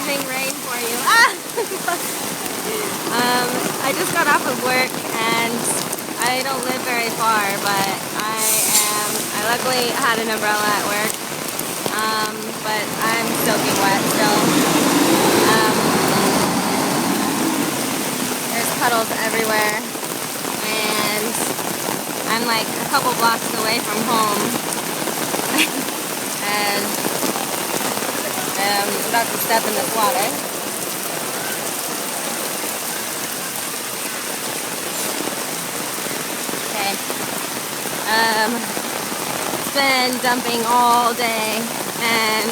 Beijing Rain for you. I just got off of work and I don't live very far, but I luckily had an umbrella at work, but I'm soaking wet still. There's puddles everywhere and I'm like a couple blocks away from home and I'm about to step in this water. Okay. It's been dumping all day and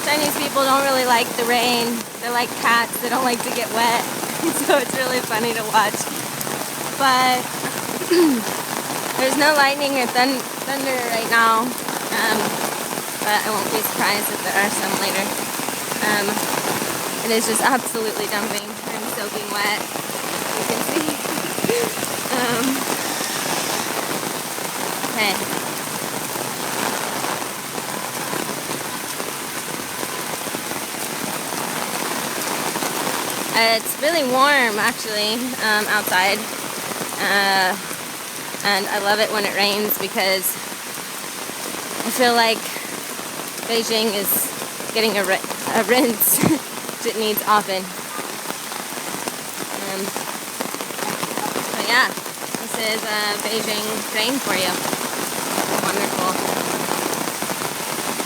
Chinese people don't really like the rain. They're like cats, they don't like to get wet. So it's really funny to watch. But there's no lightning or thunder right now. But I won't be surprised if there are some later. It is just absolutely dumping. I'm soaking wet. You can see. Okay. It's really warm actually outside. And I love it when it rains because I feel like Beijing is getting a rinse which it needs often. So yeah, this is Beijing Rain for you. Wonderful.